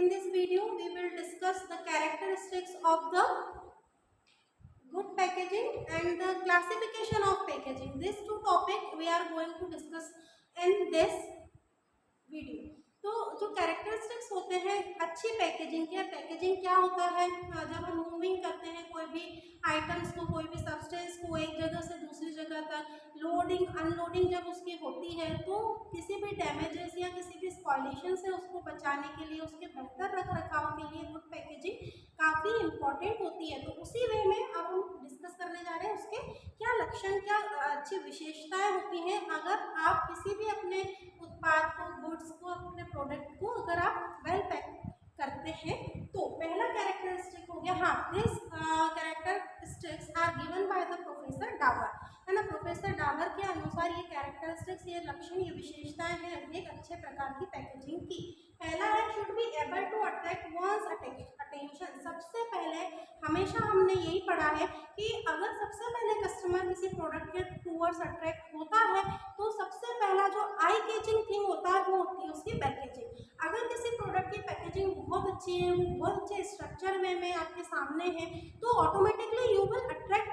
In this video, we will discuss the characteristics of the good packaging and the classification of packaging. These two topics we are going to discuss in this video. तो जो characteristics होते हैं अच्छी packaging के, packaging क्या होता है, जब हम मूविंग करते हैं कोई भी आइटम्स को, कोई भी सब्सटेंस को एक जगह से दूसरी जगह तक लोडिंग अनलोडिंग जब उसकी होती है, तो किसी भी डैमेजेस या किसी भी स्पॉइलेशन से उसको बचाने के लिए, उसके बेहतर रख रखाव के लिए गुड पैकेजिंग काफ़ी इम्पॉर्टेंट होती है। तो उसी वे में अब हम डिस्कस करने जा रहे हैं उसके क्या लक्षण, क्या अच्छी विशेषताएं होती हैं अगर आप किसी भी अपने उत्पाद को, गुड्स को, अपने प्रोडक्ट को अगर आप वेल पैक करते हैं। तो पहला कैरेक्टरिस्टिक हो गया, हाँ, this characteristics are given by the professor Dawar, है ना। प्रोफेसर डावर के अनुसार ये कैरेक्टरिस्टिक्स, ये लक्षण, ये विशेषताएं हैं एक अच्छे प्रकार की पैकेजिंग की। पहला है, should be able to attract one's attention. सबसे पहले हमेशा हमने यही पढ़ा है कि अगर सबसे पहले कस्टमर किसी प्रोडक्ट के टूवर्ड्स अट्रैक्ट होता है, तो सबसे पहला जो आई कैचिंग थिंग होता है वो होती है उसकी पैकेजिंग। अगर किसी प्रोडक्ट की पैकेजिंग बहुत अच्छी है, वो बहुत अच्छे स्ट्रक्चर में आपके सामने है, तो automatically you will attract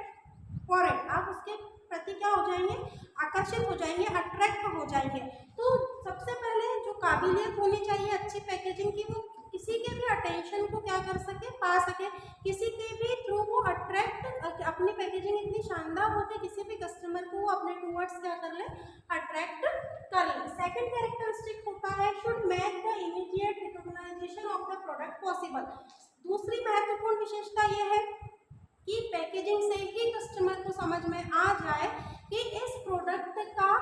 for it. आप उसके प्रति क्या हो जाएंगे, आकर्षित हो जाएंगे, अट्रैक्ट हो जाएंगे। तो सबसे पहले जो काबिलियत होनी चाहिए अच्छी पैकेजिंग की, वो किसी के भी अटेंशन को क्या कर सके, पा सके, किसी के भी थ्रू वो अट्रैक्ट, अपनी पैकेजिंग इतनी शानदार हो कि किसी भी कस्टमर को वो अपने टूवर्ड्स क्या कर ले, अट्रैक्ट कर ले। सेकंड कैरेक्टरिस्टिक होता है, should make the immediate recognisation of the product possible. दूसरी महत्वपूर्ण विशेषता ये है कि पैकेजिंग से ही कस्टमर को समझ में आ जाए कि इस प्रोडक्ट का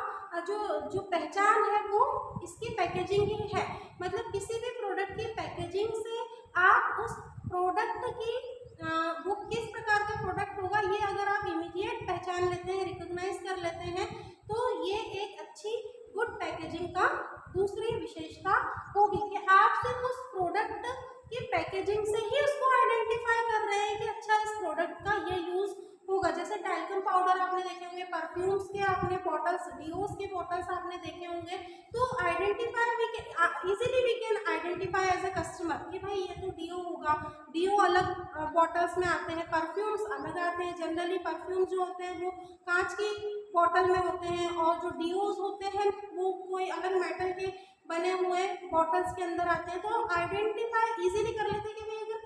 जो पहचान है वो इसकी पैकेजिंग ही है। मतलब किसी भी प्रोडक्ट की पैकेजिंग से आप उस प्रोडक्ट की वो किस प्रकार का प्रोडक्ट होगा, ये अगर आप इमीडिएट पहचान लेते हैं, रिकॉग्नाइज कर लेते हैं, तो ये एक अच्छी गुड पैकेजिंग का दूसरी विशेषता होगी कि आप सिर्फ उस प्रोडक्ट की पैकेजिंग से ही उसको आइडेंटिफाई कर रहे हैं कि अच्छा इस प्रोडक्ट का ये यूज होगा। जैसे टैल्कम पाउडर आपने देखे होंगे, परफ्यूम्स के आपने बॉटल्स, डिओस के बॉटल्स आपने देखे होंगे, तो identify easily we can identify as a customer कि भाई ये तो डिओ होगा। डिओ अलग बॉटल्स में आते हैं, परफ्यूम्स अलग आते हैं। जनरली परफ्यूम्स जो होते हैं वो कांच की बॉटल में होते हैं, और जो डिओज होते हैं वो कोई अलग मेटल के बने हुए बॉटल्स के अंदर आते हैं। तो आइडेंटिफाई इजीली कर लेते हैं कि भाई अगर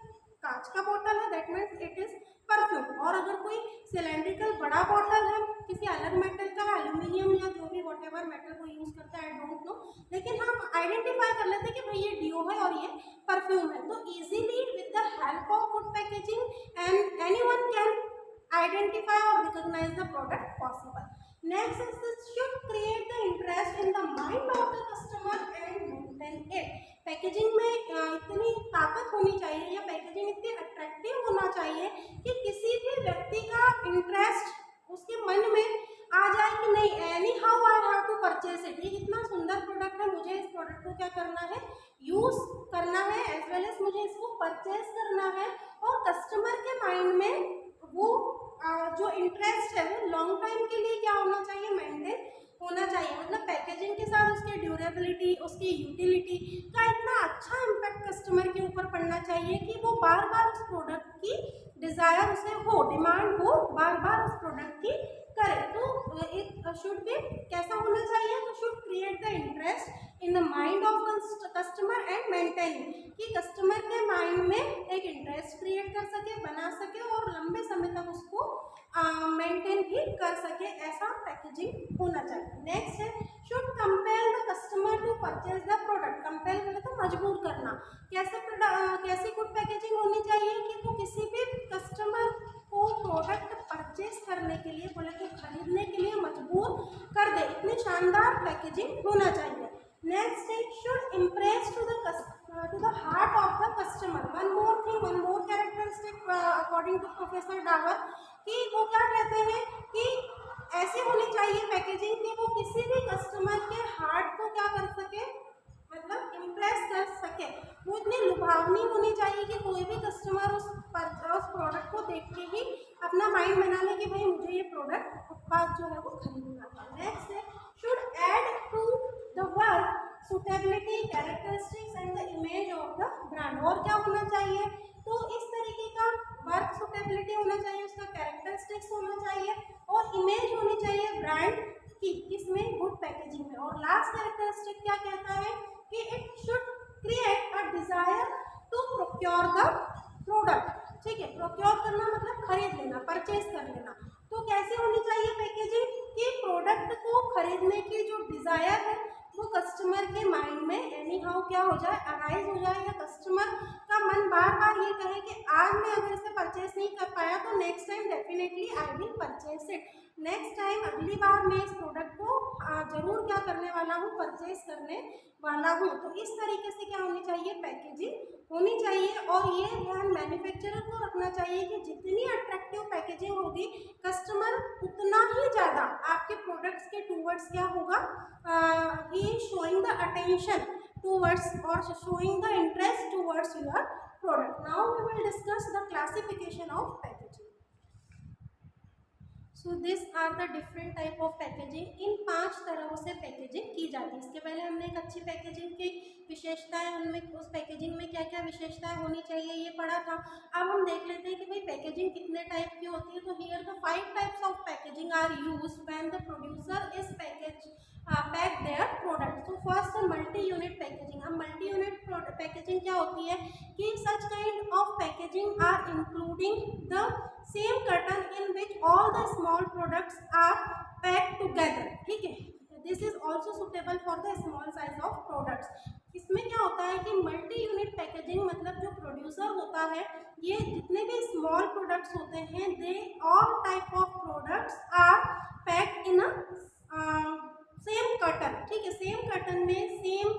कांच का बॉटल है that means it is perfume, और अगर कोई सिलेंड्रिकल बड़ा बॉटल है किसी अलग मेटल का, एल्यूमिनियम या जो भी वॉट एवर मेटल को यूज करता है, आई डोंट नो, लेकिन हम आइडेंटिफाई कर लेते हैं कि भाई ये डिओ है और ये परफ्यूम है। तो easily with the help of good packaging and anyone can identify or recognize the product possible. Next is this should create the interest in the mind of the customer and maintain it. Packaging में इतनी ताकत होनी चाहिए या packaging इतनी attractive होना चाहिए कि किसी भी व्यक्ति का इंटरेस्ट उसके मन में आ जाए कि नहीं, anyhow I have to purchase it. ये इतना सुंदर प्रोडक्ट है, मुझे इस प्रोडक्ट को क्या करना है, यूज करना है, एज वेल एज मुझे इसको परचेज करना है। और कस्टमर के माइंड में वो जो इंटरेस्ट है वो लॉन्ग टाइम के लिए क्या होना चाहिए, मेंटेन होना चाहिए। मतलब पैकेजिंग के साथ उसकी ड्यूरेबिलिटी, उसकी यूटिलिटी का इतना अच्छा इम्पैक्ट कस्टमर के ऊपर पड़ना चाहिए कि वो बार बार उस प्रोडक्ट की डिज़ायर उसे हो, डिमांड हो, बार बार उस प्रोडक्ट की करे। तो एक शुड भी कैसा होना चाहिए, तो should create the interest in the mind of customer and maintain, कि कस्टमर के माइंड में एक इंटरेस्ट क्रिएट कर सके, बना सके और लंबे समय तक उसको मेंटेन भी कर सके, ऐसा पैकेजिंग होना चाहिए। नेक्स्ट है, should compel the customer to purchase the product. Compel मतलब तो मजबूर करना। कैसी गुड पैकेजिंग होनी चाहिए कि वो किसी भी कस्टमर को प्रोडक्ट परचेज करने के लिए, बोले तो खरीदने के लिए मजबूर कर दे, इतनी शानदार पैकेजिंग होना चाहिए। नेक्स्ट है, should impress to the heart of the customer. One more thing, one more characteristic according to professor Dawar, कि वो क्या कहते हैं कि ऐसी होनी चाहिए पैकेजिंग कि वो किसी भी कस्टमर के हार्ट को क्या कर सके, मतलब इम्प्रेस कर सके। वो इतनी लुभावनी होनी चाहिए कि कोई भी कस्टमर उस प्रोडक्ट को देख के ही अपना माइंड बना ले कि भाई मुझे ये प्रोडक्ट, उत्पाद जो है वो खरीदना था। नेक्स्ट है, should add to the work suitability, characteristics and the image of the brand. और क्या होना चाहिए, तो इस तरीके का वर्क सुटेबिलिटी होना चाहिए, उसका कैरेक्टरिस्टिक्स होना चाहिए और इमेज होनी चाहिए ब्रांड की, किसमें, गुड पैकेजिंग में। और लास्ट कैरेक्टरिस्टिक क्या कहता है कि it should create a desire to procure the product. ठीक है, प्रोक्योर करना मतलब खरीद लेना, परचेज कर लेना। तो कैसे होनी चाहिए पैकेजिंग कि प्रोडक्ट को खरीदने की जो डिजायर है वो कस्टमर के माइंड में एनी हाउ क्या हो जाए, अराइज हो जाए, या कस्टमर का मन बार बार ये कहे कि आज मैं अगर इसे परचेज नहीं कर पाया तो next time definitely I will purchase it, next time अगली बार मैं इस प्रोडक्ट को जरूर क्या करने वाला हूँ, परचेज करने वाला हूँ। तो इस तरीके से क्या होनी चाहिए, पैकेजिंग होनी चाहिए। और ये ध्यान मैन्युफैक्चरर को रखना चाहिए कि जितनी अट्रैक्टिव पैकेजिंग होगी कस्टमर उतना ही ज़्यादा आपके प्रोडक्ट्स के टूवर्ड्स क्या होगा, he showing the attention towards और showing the interest towards your product. Now we will discuss the classification of packaging. So this are the different type of packaging. इन 5 तरह से पैकेजिंग की जाती है। इसके पहले हमने एक अच्छी पैकेजिंग की विशेषताएं, उनमें उस पैकेजिंग में क्या क्या विशेषताएं होनी चाहिए ये पढ़ा था। अब हम देख लेते हैं कि भाई पैकेजिंग कितने टाइप की होती है। तो here the 5 types of packaging are used when the producer is pack their product. तो फर्स्ट मल्टी यूनिट पैकेजिंग। अब मल्टी यूनिट पैकेजिंग क्या होती है कि such kind of packaging are including the same carton in which all the small products are packed together. ठीक है, this is also suitable for the small size of products. इसमें क्या होता है कि मल्टी यूनिट पैकेजिंग मतलब जो producer होता है ये जितने भी स्मॉल प्रोडक्ट्स होते हैं they all type of products are packed in a same carton. ठीक है, सेम कर्टन में सेम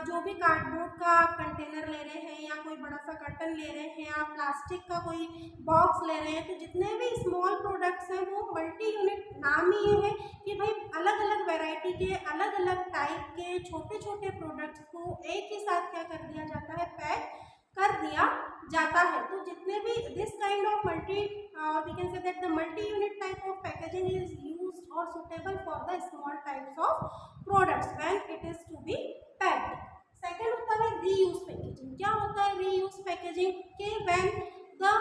जो भी कार्डबोर्ड का कंटेनर ले रहे हैं या कोई बड़ा सा कर्टन ले रहे हैं, आप प्लास्टिक का कोई बॉक्स ले रहे हैं, तो जितने भी स्मॉल प्रोडक्ट्स हैं वो मल्टी यूनिट। नाम ही ये है कि भाई अलग अलग वैरायटी के अलग अलग टाइप के छोटे छोटे प्रोडक्ट्स को एक ही साथ क्या कर दिया जाता है, पैक कर दिया जाता है। तो जितने भी this kind of multi we can say that the multi unit type of packaging is used और suitable for the small types of products when it is to be packed. Second होता है रीयूज पैकेजिंग। क्या होता है reuse packaging के when the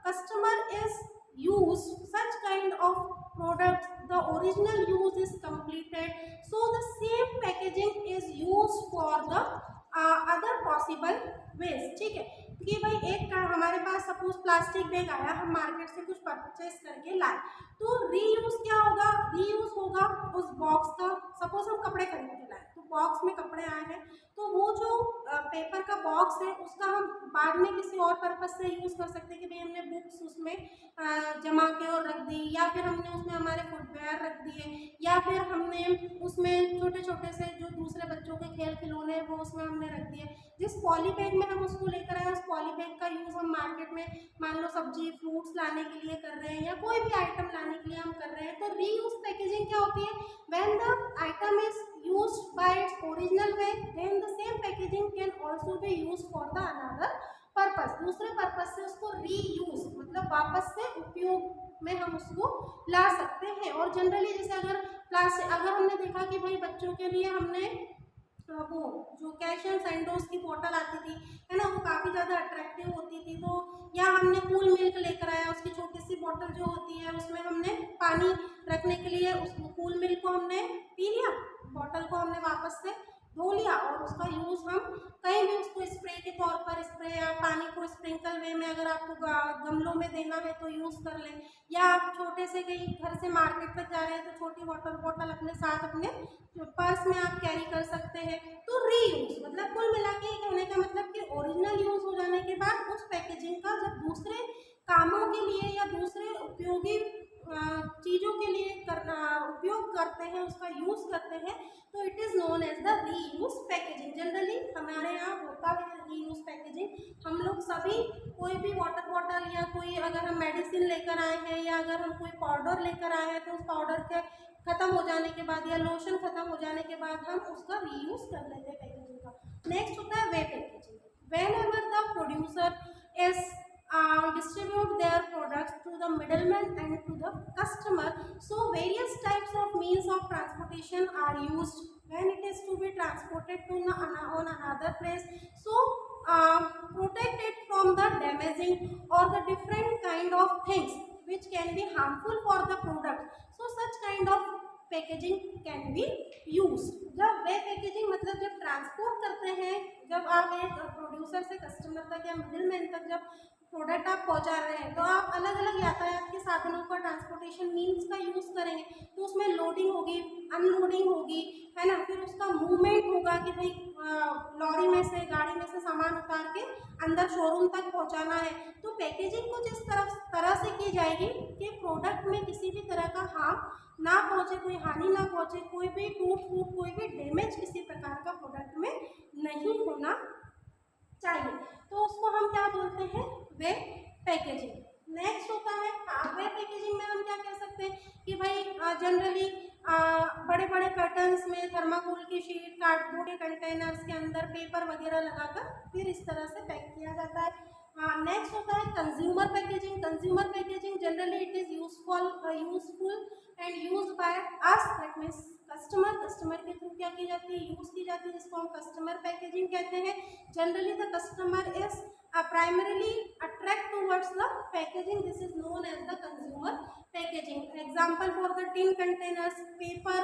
customer is use such kind of product the original use is completed so the same packaging is use for the other possible veg. ठीक है, कि भाई एक हमारे पास सपोज प्लास्टिक बैग आया, हम मार्केट से कुछ परचेज करके लाए, तो रीयूज क्या होगा, रीयूज होगा उस बॉक्स का। सपोज हम कपड़े खरीद के लाए तो बॉक्स में कपड़े आए हैं, तो वो जो पेपर का बॉक्स है उसका हम बाद में किसी और पर्पज से यूज़ कर सकते हैं कि भाई हमने बुक्स उसमें जमा के और रख दी, या फिर हमने उसमें हमारे फुटवेयर रख दिए, या फिर हमने उसमें छोटे छोटे से जो दूसरे बच्चों के खेल खिलौने हैं वो उसमें हमने रख दिए। जिस पॉली बैग में हम उसको लेकर आए उस पॉली बैग का यूज़ हम मार्केट में मान लो सब्जी फ्रूट्स लाने के लिए कर रहे हैं या कोई भी आइटम लाने के लिए हम कर रहे हैं। तो रीयूज पैकेजिंग क्या होती है, when the item is used by its original way then the same packaging can also be used for the another purpose। दूसरे पर्पस से उसको रीयूज मतलब वापस से उपयोग में हम उसको ला सकते हैं। और जनरली जैसे अगर प्लास्टिक, अगर हमने देखा कि भाई बच्चों के लिए हमने वो जो कैश एंड सैंडोज की बोतल आती थी है ना, वो काफ़ी ज़्यादा अट्रैक्टिव होती थी, तो या हमने कूल मिल्क लेकर आया, उसकी छोटी सी बोतल जो होती है उसमें हमने पानी रखने के लिए उस कूल मिल्क को हमने पी लिया, बॉटल को हमने वापस से धो लिया और उसका यूज़ हम कहीं भी उसको स्प्रे के तौर पर स्प्रे या पानी को स्प्रिंकल वे में अगर आपको गमलों में देना है तो यूज़ कर लें, या आप छोटे से कहीं घर से मार्केट तक जा रहे हैं तो छोटी बॉटल अपने साथ अपने पर्स में आप कैरी कर सकते हैं। तो रीयूज मतलब कुल मिला के कहने का मतलब कि ओरिजिनल यूज़ हो जाने के बाद उस पैकेजिंग का जब दूसरे कामों के लिए या दूसरे उपयोगी चीज़ों के लिए उपयोग करते हैं, उसका यूज़ करते हैं, तो it is known as the reuse packaging. Generally हमारे यहाँ होता है रीयूज पैकेजिंग। हम लोग सभी कोई भी वाटर बॉटल या कोई अगर हम मेडिसिन लेकर आए हैं या अगर हम कोई पाउडर लेकर आए हैं तो उस पाउडर के ख़त्म हो जाने के बाद या लोशन ख़त्म हो जाने के बाद हम उसका रीयूज कर लेते हैं पैकेजिंग का। नेक्स्ट होता है way packaging. Whenever the producer is distribute their products to the middleman and to the customer, so various types of means of transportation are used when it is to be transported to on another place, so protect from the damaging or the different kind of things which can be harmful for the product. So such kind of packaging can be use. जब वे packaging मतलब जब transport करते हैं, जब आप एक producer से customer तक या मिडिल मैन तक जब प्रोडक्ट आप पहुंचा रहे हैं, तो आप अलग अलग यातायात के साधनों का ट्रांसपोर्टेशन मीन्स का यूज़ करेंगे। तो उसमें लोडिंग होगी, अनलोडिंग होगी, है ना, फिर उसका मूवमेंट होगा कि भाई लॉरी में से, गाड़ी में से सामान उतार के अंदर शोरूम तक पहुंचाना है। तो पैकेजिंग कुछ इस तरह से की जाएगी कि प्रोडक्ट में किसी भी तरह का हार्म ना पहुंचे, कोई हानि ना पहुंचे, कोई भी टूट फूट, कोई भी डैमेज किसी प्रकार का प्रोडक्ट में नहीं होना चाहिए। तो उसको हम क्या बोलते हैं, वे पैकेजिंग। नेक्स्ट होता है वे पैकेजिंग में हम क्या कह सकते हैं कि भाई जनरली बड़े बड़े कर्टन्स में थर्माकोल की शीट, कार्डबोर्ड के कंटेनर्स के अंदर पेपर वगैरह लगाकर फिर इस तरह से पैक किया जाता है। नेक्स्ट होता है consumer packaging. Consumer packaging generally it is useful and used by us, that means customer के थ्रू क्या की जाती है, यूज की जाती है, जिसको हम कस्टमर पैकेजिंग कहते हैं। Generally the customer is primarily attract towards the packaging. This is known as the consumer packaging. Example for the tin containers, paper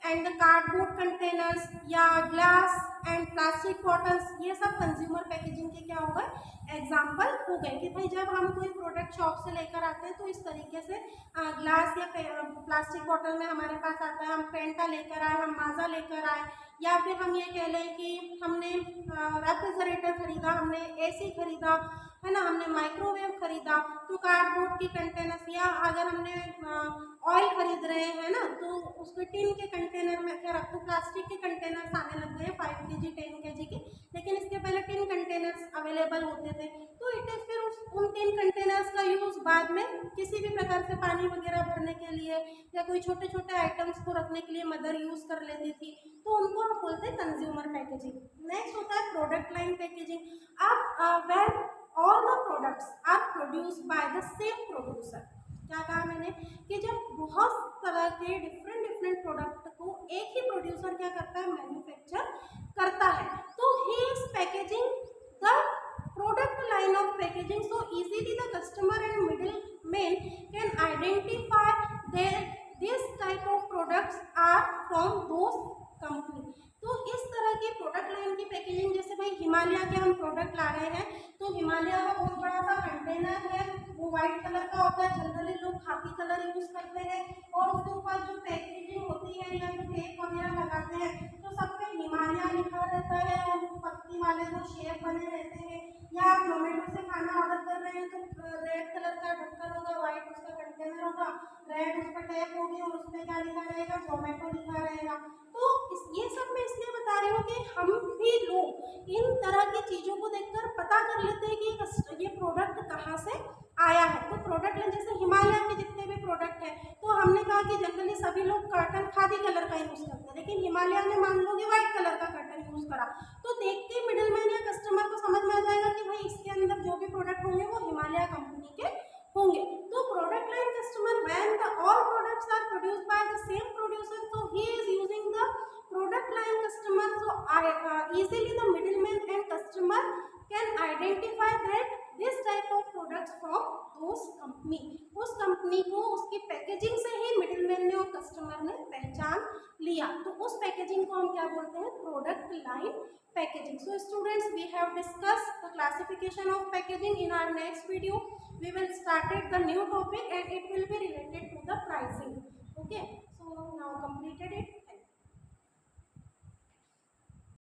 and the cardboard containers या glass and plastic bottles, ये सब consumer packaging के क्या हो गए, example हो गए। कि भाई जब हम कोई प्रोडक्ट शॉप से लेकर आते हैं तो इस तरीके से ग्लास या प्लास्टिक बॉटल में हमारे पास आता है, हम पेंटा लेकर आए, हम माजा लेकर आए, या फिर हम ये कह लें कि हमने रेफ्रिजरेटर खरीदा, हमने एसी खरीदा, है ना, हमने माइक्रोवेव खरीदा, तो कार्डबोर्ड की कंटेनर्स, या अगर हमने ऑयल खरीद रहे हैं ना, तो उसके टिन के कंटेनर में क्या रखो, प्लास्टिक के कंटेनर्स आने लग गए 5 kg 10 kg के, लेकिन इसके पहले टिन कंटेनर्स अवेलेबल होते थे। तो इट इज फिर उन टिन कंटेनर्स का यूज़ बाद में किसी भी प्रकार से पानी वगैरह भरने के लिए या कोई छोटे छोटे आइटम्स को रखने के लिए मदर यूज़ कर लेती थी, तो उनको हम बोलते हैं कंज्यूमर पैकेजिंग। नेक्स्ट होता है प्रोडक्ट लाइन पैकेजिंग। अब when all the products are produced by the same producer, क्या कहा मैंने कि जब बहुत तरह के डिफरेंट प्रोडक्ट को एक ही प्रोड्यूसर क्या करता है, मैन्युफैक्चर करता है, तो he is packaging the product line of packaging so easily the customer and middle man can identify that this type of products are from those company. तो इस तरह की प्रोडक्ट लाइन की पैकेजिंग, जैसे भाई हिमालय के हम प्रोडक्ट ला रहे हैं, तो हिमालय का बहुत बड़ा सा कंटेनर है, वो व्हाइट कलर का होता है, जनरली लोग खाकी कलर यूज करते हैं, और उसके ऊपर जो पैकेजिंग होती है या जो टेप वगैरह लगाते हैं, तो सब पे हिमालय लिखा रहता है, और पत्ती वाले जो शेप बने रहते हैं। या आप जोमेटो से खाना ऑर्डर कर रहे हैं तो रेड कलर का ढक्कन होगा, व्हाइट उसका कंटेनर होगा, रेड उस पर टैप होगी और उस पर क्या लिखा रहेगा, जोमेटो लिखा रहेगा। तो ये सब मैं इसलिए बता रही हूँ कि हम भी लोग इन तरह की चीज़ों को देखकर पता कर लेते हैं कि ये प्रोडक्ट कहाँ से आया है। तो प्रोडक्ट लें, जैसे हिमालय के जितने भी प्रोडक्ट हैं, तो हमने कहा कि जनरली सभी लोग कर्टन खादी कलर का यूज़ करते हैं, लेकिन हिमालय ने मान लो कि व्हाइट कलर का कर्टन यूज़ करा, तो देख के मिडिल मैन या कस्टमर को समझ में आ जाएगा कि भाई इसके अंदर जो भी प्रोडक्ट होंगे वो हिमालय कंपनी के होंगे। तो product line customer, when the all products are produced by the same producer, so he is using the product line customer, so easily the middleman and customer can identify that this type of products from those company। उस company को उसकी packaging से ही middleman ने और customer ने पहचान लिया, तो उस पैकेजिंग को हम क्या बोलते हैं, product line packaging. So students, we have discussed the classification of packaging. In our next video we will start the new topic and it will be related to the pricing. Okay, so now completed